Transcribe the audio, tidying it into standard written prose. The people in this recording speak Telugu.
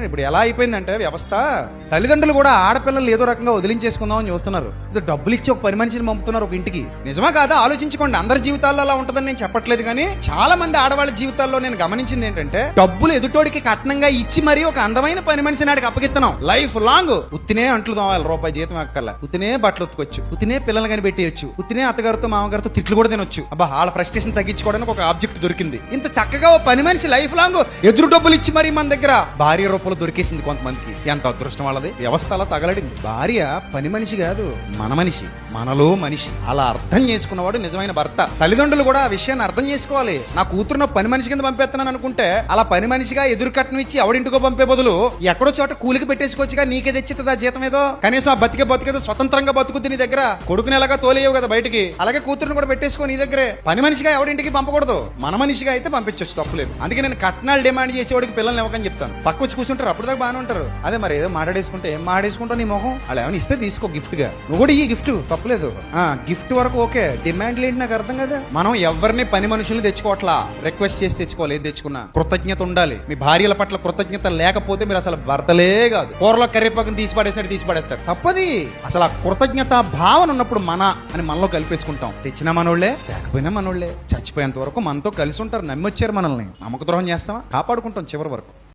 ఇప్పుడు ఎలా అయిపోయిందంటే వ్యవస్థ, తల్లిదండ్రులు కూడా ఆడపిల్లలు ఏదో రకంగా వదిలించేసుకుందామని చూస్తున్నారు. ఇది డబ్బులు ఇచ్చి ఒక పని మనిషిని పంపుతున్నారు ఒక ఇంటికి. నిజమా కాదా ఆలోచించుకోండి. అందరి జీవితాల్లో అలా ఉంటుందని నేను చెప్పట్లేదు, కానీ చాలా మంది ఆడవాళ్ళ జీవితాల్లో నేను గమనించింది ఏంటంటే, డబ్బులు ఎదుటోడికి కట్నంగా ఇచ్చి మరీ ఒక అందమైన పని మనిషి నాడికి అప్పగిస్తున్నాం. లైఫ్ లాంగ్ ఉత్తినే అంట్లు తోవాలి, రూపాయి జీతం అక్కర్లా, ఉత్తినే బట్టలు ఉతుకొచ్చు, ఉత్తినే పిల్లలు కనిపెట్టేయచ్చు, ఉత్తినే అత్తగారితో మామగారితో తిట్లు కూడా తినొచ్చు. అబ్బా, వాళ్ళ ఫ్రస్ట్రేషన్ తగ్గించుకోవడానికి ఒక ఆబ్జెక్ట్ దొరికింది. ఇంత చక్కగా ఓ పని మనిషి లైఫ్ లాంగ్ ఎదురు డబ్బులు ఇచ్చి మరి మన దగ్గర భార్య రూపంలో దొరికేసింది కొంతమందికి. ఎంత అదృష్టం వాళ్ళది. వ్యవస్థ అలా తగలడింది. భార్య పని మనిషి కాదు, మన మనిషి, మనలో మనిషి. అలా అర్థం చేసుకున్నవాడు నిజమైన భర్త. తల్లిదండ్రులు కూడా ఆ విషయాన్ని అర్థం చేసుకోవాలి. నా కూతురున్న పని మనిషి కింద పంపేస్తున్నాను అనుకుంటే, అలా పని మనిషిగా ఎదురు కట్నం ఇచ్చి ఎవడింటికో పంపే బదులు ఎక్కడో చోట కూలికి పెట్టేసుకోవచ్చుగా. నీకే తెచ్చిస్తుంది ఆ జీతం ఏదో, కనీసం ఆ బతికేదో స్వతంత్రంగా బతుకుద్ది నీ దగ్గర. కొడుకుని ఎలాగా తోలేయవు కదా బయటికి, అలాగే కూతురుని కూడా పెట్టేసుకో నీ దగ్గరే. పని మనిషిగా ఎవడింటికి పంపకూడదు, మన మనిషిగా అయితే పంపించవచ్చు, తప్పులేదు. అందుకే నేను కట్నాలు డిమాండ్ చేసేవాడికి పిల్లల్ని ఇవ్వకని చెప్తాను. పక్క వచ్చి కూర్చుంటారు, అప్పుడు దాకా బాగానే ఉంటారు. అదే మరి ఏదో మాట్లాడేసుకుంటే ఏం మాట్లాడేసుకుంటావు నీ మొహం. అలా ఏమైనా ఇస్తే తీసుకో గిఫ్ట్ గా, నువ్వు కూడా ఈ గిఫ్ట్ తప్పలేదు. గిఫ్ట్ వరకు ఓకే, డిమాండ్లు ఏంటి నాకు అర్థం కదా. మనం ఎవరిని పని మనుషులు తెచ్చుకోవట్లా, రిక్వెస్ట్ చేసి తెచ్చుకోవాలి. ఏది తెచ్చుకున్నా కృతజ్ఞత ఉండాలి. మీ భార్యల పట్ల కృతజ్ఞత లేకపోతే మీరు అసలు భర్తలే కాదు. కూరలో కర్రీపాకం తీసి పడేస్తారు, తప్పది. అసలు ఆ కృతజ్ఞత భావన ఉన్నప్పుడు మన అని మనలో కలిపేసుకుంటాం. తెచ్చినా మనోళ్లే, లేకపోయినా మనోళ్లే. చచ్చిపోయేంత వరకు మనతో కలిసి ఉంటారు. నమ్మొచ్చారు మనల్ని, నమ్మక ద్రోహం చేస్తామా? కాపాడుకుంటాం చివరి వరకు.